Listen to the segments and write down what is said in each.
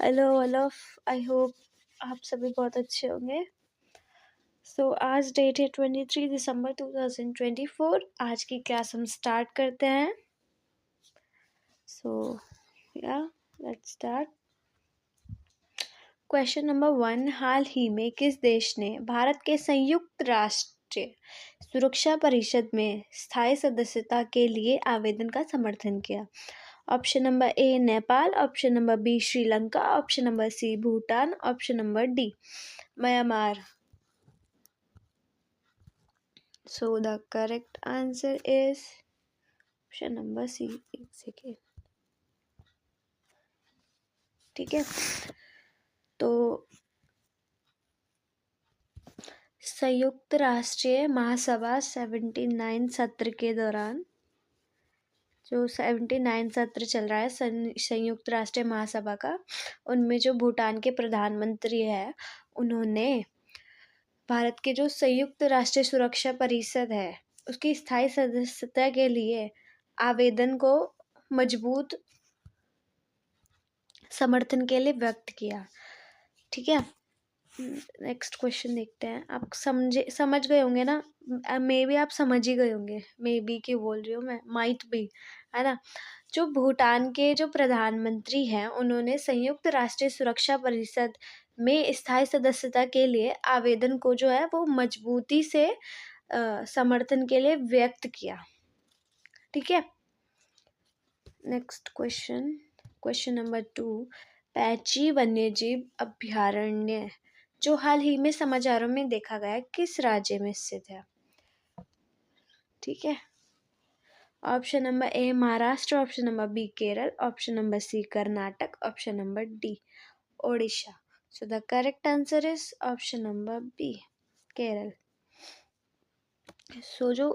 Hello all of, I hope आप सभी बहुत अच्छे होंगे। सो आज डेट है 23 दिसंबर 2024। आज की क्लास हम स्टार्ट करते हैं। सो या लेट्स स्टार्ट। क्वेश्चन नंबर 1, हाल ही में किस देश ने भारत के संयुक्त राष्ट्र सुरक्षा परिषद में स्थायी सदस्यता के लिए आवेदन का समर्थन किया? Option number A Nepal, option number B Sri Lanka, option number C Bhutan, option number D Myanmar. So the correct answer is option number C. एक सेकेंड, ठीक है। तो संयुक्त राष्ट्रीय महासभा 79 सत्र के दौरान, जो 79 सत्र चल रहा है संयुक्त राष्ट्रीय महासभा का, उनमें जो भूटान के प्रधानमंत्री है, उन्होंने भारत के जो संयुक्त राष्ट्रीय सुरक्षा परिषद है उसकी स्थायी सदस्यता के लिए आवेदन को मजबूत समर्थन के लिए व्यक्त किया। ठीक है, नेक्स्ट क्वेश्चन देखते हैं। आप समझ गए होंगे ना, मे बी आप समझ ही गए होंगे, मे बी क्यों बोल रही हूँ मैं, माइट बी, है ना। जो भूटान के जो प्रधानमंत्री हैं, उन्होंने संयुक्त राष्ट्रीय सुरक्षा परिषद में स्थायी सदस्यता के लिए आवेदन को जो है वो मजबूती से समर्थन के लिए व्यक्त किया। ठीक है, next question, question number 2, patchy वन्यजीव अभयारण्य जो हाल ही में समाचारों में देखा गया किस राज्य में स्थित है? ठीक है, option number A Maharashtra, option number B Kerala, option number C Karnataka, option number D Odisha. So the correct answer is option number B Kerala. So जो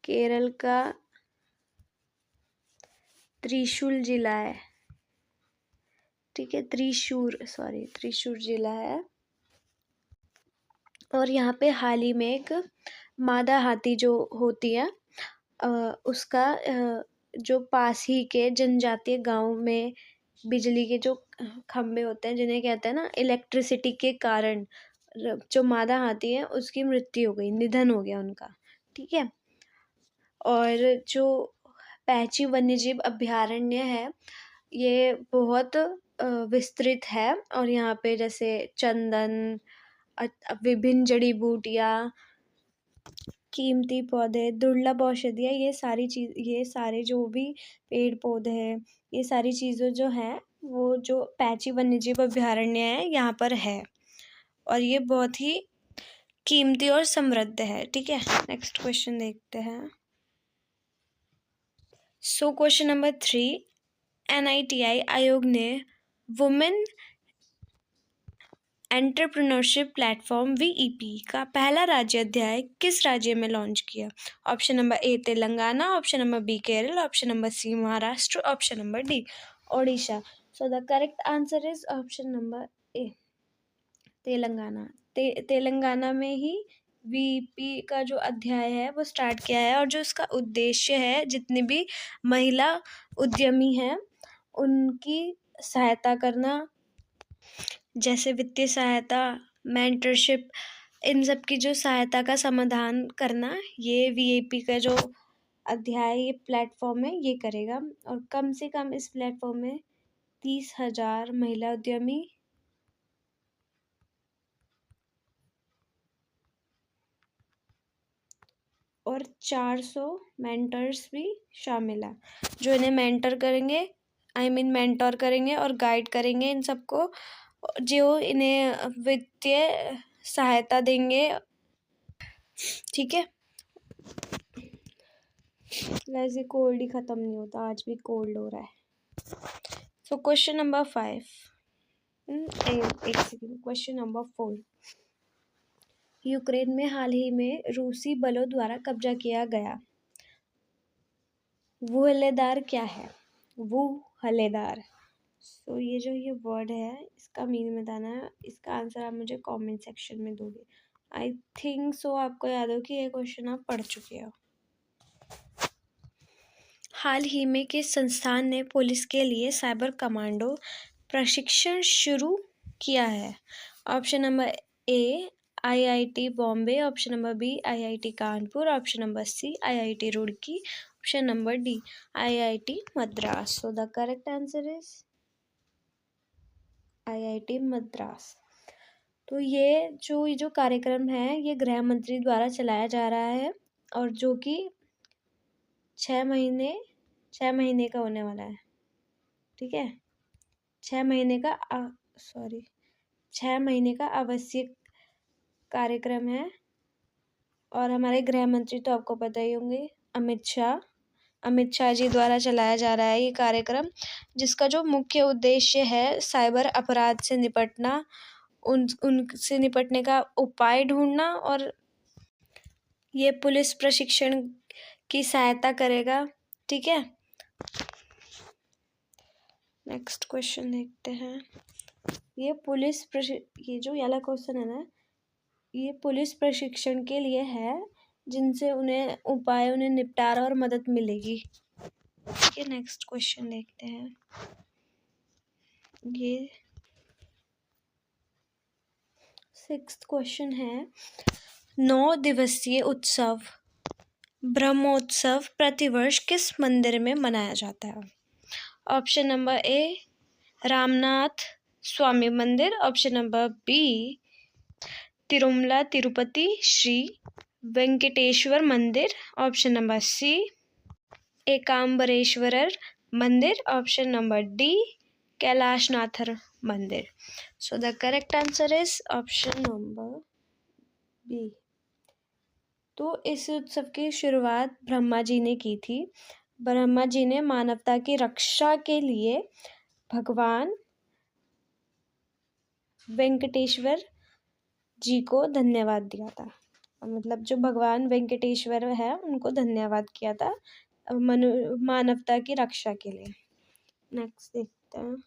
केरल का त्रिशूल जिला है, ठीक है, त्रिशूर जिला है, और यहाँ पे हाल ही में एक मादा हाथी जो होती है उसका जो पास ही के जनजातीय गांव में बिजली के जो खंभे होते हैं, जिन्हें कहते हैं ना इलेक्ट्रिसिटी के कारण, जो मादा हाथी है उसकी मृत्यु हो गई, निधन हो गया उनका। ठीक है, और जो पैची वन्यजीव अभयारण्य है ये बहुत विस्तृत है, और यहाँ पे जैसे चंदन, विभिन्न जड़ी बूटियाँ, कीमती पौधे, दुर्लभ औषधियाँ, ये सारे जो भी पेड़ पौधे हैं, ये सारी चीज़ें जो हैं वो जो पैची वन्यजीव अभयारण्य है यहाँ पर है, और ये बहुत ही कीमती और समृद्ध है। ठीक है, नेक्स्ट क्वेश्चन देखते हैं। सो क्वेश्चन नंबर 3, NITI आयोग ने वुमेन एंटरप्रेन्योरशिप प्लेटफॉर्म VEP का पहला राज्य अध्याय किस राज्य में लॉन्च किया? Option number A Telangana, option number B Kerala, option number C Maharashtra, option number D Odisha. So the correct answer is option number A Telangana. Telangana में ही VEP का जो अध्याय है वो स्टार्ट किया है, और जो इसका उद्देश्य है, जितनी भी महिला उद्यमी हैं उनकी सहायता करना, जैसे वित्तीय सहायता, मेंटरशिप, इन सब की जो सहायता का समाधान करना, ये VEP का जो अध्याय, ये प्लेटफॉर्म है, ये करेगा। और कम से कम इस प्लेटफॉर्म में 30,000 महिला उद्यमी और 400 मेंटर्स भी शामिल हैं, जो इन्हें मेंटर करेंगे, मेंटोर करेंगे और गाइड करेंगे इन सबको, जो इन्हें वित्तीय सहायता देंगे। ठीक है, वैसे कोल्ड ही ख़त्म नहीं होता, आज भी कोल्ड हो रहा है। सो क्वेश्चन नंबर 5, एक सेकेंड, क्वेश्चन नंबर 4, यूक्रेन में हाल ही में रूसी बलों द्वारा कब्जा किया गया वो हल्लेदार क्या है? वो हल्लेदार। सो ये वर्ड है, इसका मीनिंग बताना है। इसका आंसर आप मुझे कमेंट सेक्शन में दोगे। आई थिंक सो आपको याद हो कि ये क्वेश्चन आप पढ़ चुके हो। हाल ही में किस संस्थान ने पुलिस के लिए साइबर कमांडो प्रशिक्षण शुरू किया है? Option number A IIT Bombay, option number B IIT Kanpur, option number C IIT Roorkee, option number D IIT Madras. So the correct answer is IIT Madras. तो ये जो कार्यक्रम है ये गृह मंत्री द्वारा चलाया जा रहा है और जो कि 6 महीने का होने वाला है। ठीक है, 6 महीने का आवश्यक कार्यक्रम है। और हमारे गृह मंत्री तो आपको पता ही होंगे, अमित शाह जी द्वारा चलाया जा रहा है ये कार्यक्रम, जिसका जो मुख्य उद्देश्य है साइबर अपराध से निपटना, उनसे निपटने का उपाय ढूंढना, और ये पुलिस प्रशिक्षण की सहायता करेगा। ठीक है, नेक्स्ट क्वेश्चन देखते हैं। ये जो वाला क्वेश्चन है ना, ये पुलिस प्रशिक्षण के लिए है, जिनसे उन्हें निपटारा और मदद मिलेगी। ठीक है, नेक्स्ट क्वेश्चन देखते हैं। ये 6th क्वेश्चन है, 9 दिवसीय उत्सव ब्रह्मोत्सव प्रतिवर्ष किस मंदिर में मनाया जाता है? Option number A Ramanatha Swamy मंदिर, option number B Tirumala Tirupati Shri Venkateswara मंदिर, ऑप्शन नंबर सी एकाम्बरेश्वरर मंदिर, ऑप्शन नंबर डी कैलाशनाथर मंदिर। So the correct answer is option number B. तो इस उत्सव की शुरुआत ब्रह्मा जी ने की थी। ब्रह्मा जी ने मानवता की रक्षा के लिए भगवान वेंकटेश्वर जी को धन्यवाद दिया था। मतलब जो भगवान वेंकटेश्वर है उनको धन्यवाद किया था मानवता की रक्षा के लिए। नेक्स्ट देखते हैं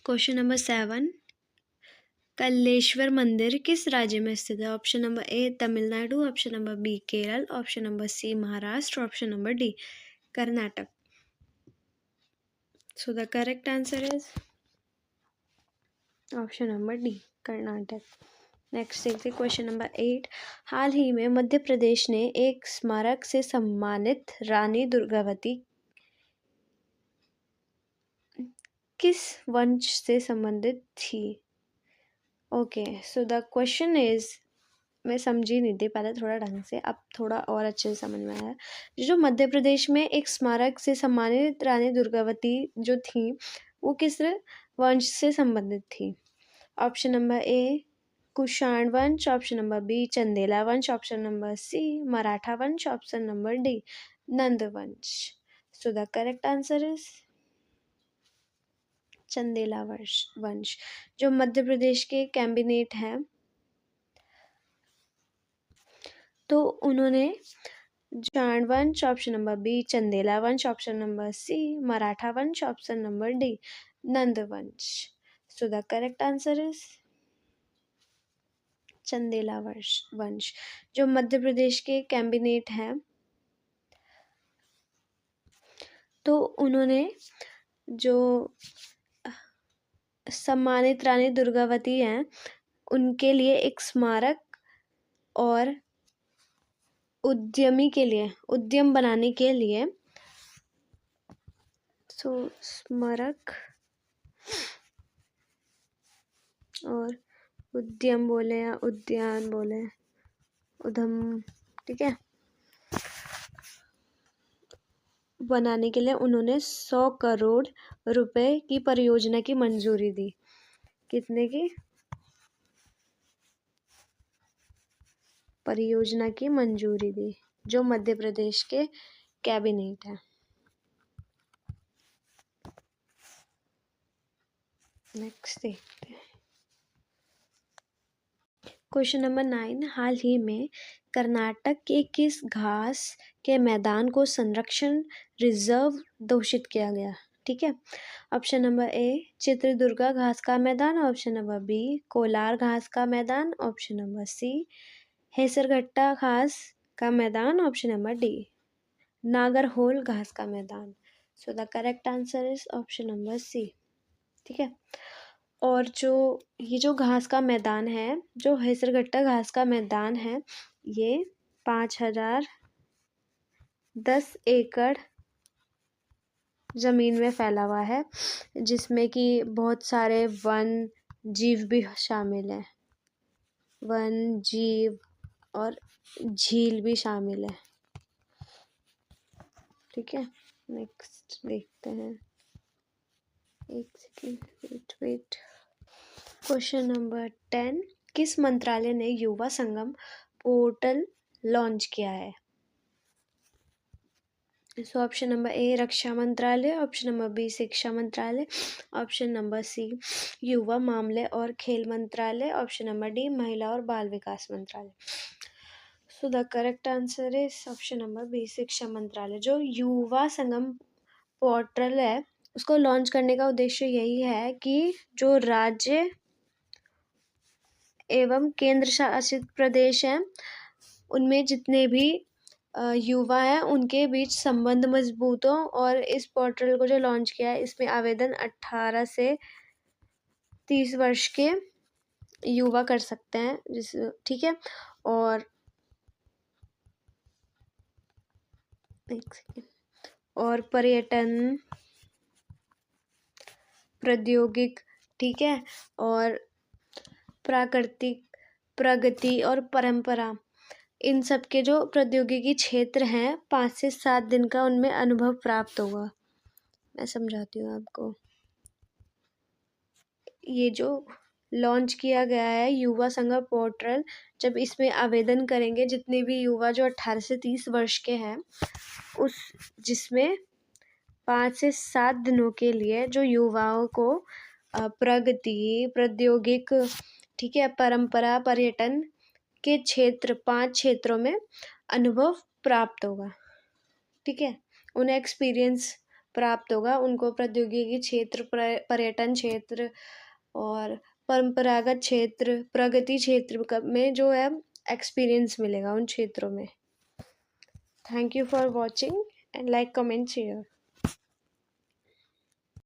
क्वेश्चन नंबर 7, कल्लेश्वर मंदिर किस राज्य में स्थित है? Option number A Tamil Nadu, option number B Kerala, option number C Maharashtra, option number D Karnataka. So the correct answer is option number D Karnataka. Next देखते हैं क्वेश्चन नंबर 8, हाल ही में मध्य प्रदेश ने एक स्मारक से सम्मानित रानी दुर्गावती किस वंश से संबंधित थी? Okay, so the question is, मैं समझी नहीं थी पहले थोड़ा ढंग से, अब थोड़ा और अच्छे से समझ में आया। जो मध्य प्रदेश में एक स्मारक से सम्मानित रानी दुर्गावती जो थी वो किस वंश से संबंधित थी? ऑप्शन नंबर ए कुषाण वंश, ऑप्शन नंबर बी चंदेला वंश, ऑप्शन नंबर सी मराठा वंश, ऑप्शन नंबर डी नंद वंश। सो the correct answer is Chandela वंश। जो मध्य प्रदेश के कैबिनेट हैं तो उन्होंने कुषाण वंश, ऑप्शन नंबर बी चंदेला वंश, ऑप्शन नंबर सी मराठा वंश, ऑप्शन नंबर डी नंद वंश। सो the correct answer is Chandela वंश। जो मध्य प्रदेश के कैबिनेट हैं तो उन्होंने जो सम्मानित रानी दुर्गावती हैं उनके लिए एक स्मारक और उद्यम बनाने के लिए स्मारक और उद्यम बोले या उद्यान बोले, उधम, ठीक है, बनाने के लिए उन्होंने 100 करोड़ रुपए की परियोजना की मंजूरी दी। कितने की परियोजना की मंजूरी दी? जो मध्य प्रदेश के कैबिनेट है। नेक्स्ट देखते हैं क्वेश्चन नंबर 9, हाल ही में कर्नाटक के किस घास के मैदान को संरक्षण रिजर्व घोषित किया गया? ठीक है, ऑप्शन नंबर ए चित्रदुर्गा घास का मैदान, ऑप्शन नंबर बी कोलार घास का मैदान, ऑप्शन नंबर सी हेसरघट्टा घास का मैदान, ऑप्शन नंबर डी नागरहोल घास का मैदान। So the correct answer is option number C ठीक है। और जो ये जो घास का मैदान है, जो हेसरगट्टा घास का मैदान है, ये 5010 एकड़ ज़मीन में फैला हुआ है, जिसमें कि बहुत सारे वन जीव भी शामिल हैं, वन जीव और झील भी शामिल है। ठीक है, नेक्स्ट देखते हैं, एक सेकेंड, वेट। क्वेश्चन नंबर 10, किस मंत्रालय ने युवा संगम पोर्टल लॉन्च किया है? सो ऑप्शन नंबर ए रक्षा मंत्रालय, ऑप्शन नंबर बी शिक्षा मंत्रालय, ऑप्शन नंबर सी युवा मामले और खेल मंत्रालय, ऑप्शन नंबर डी महिला और बाल विकास मंत्रालय। So the correct answer is option number B शिक्षा मंत्रालय। जो युवा संगम पोर्टल है, उसको लॉन्च करने का उद्देश्य यही है कि जो राज्य एवं केंद्र शासित प्रदेश हैं, उनमें जितने भी युवा हैं, उनके बीच संबंध मजबूत हो। और इस पोर्टल को जो लॉन्च किया है, इसमें आवेदन 18 से 30 वर्ष के युवा कर सकते हैं, ठीक है। और एक सेकेंड, और पर्यटन, प्रौद्योगिक, ठीक है, और प्राकृतिक प्रगति और परंपरा, इन सब के जो प्रौद्योगिकी क्षेत्र हैं, 5 से 7 दिन का उनमें अनुभव प्राप्त होगा। मैं समझाती हूँ आपको। ये जो लॉन्च किया गया है युवा संगम पोर्टल, जब इसमें आवेदन करेंगे जितने भी युवा जो 18 से 30 वर्ष के हैं, जिसमें 5 से 7 दिनों के लिए जो युवाओं को प्रगति, प्रौद्योगिक, ठीक है, परंपरा, पर्यटन के क्षेत्र, 5 क्षेत्रों में अनुभव प्राप्त होगा। ठीक है, उन्हें एक्सपीरियंस प्राप्त होगा, उनको प्रौद्योगिकी क्षेत्र, पर्यटन क्षेत्र और परंपरागत क्षेत्र, प्रगति क्षेत्र में जो है एक्सपीरियंस मिलेगा उन क्षेत्रों में। Thank you for watching and like, comment, share.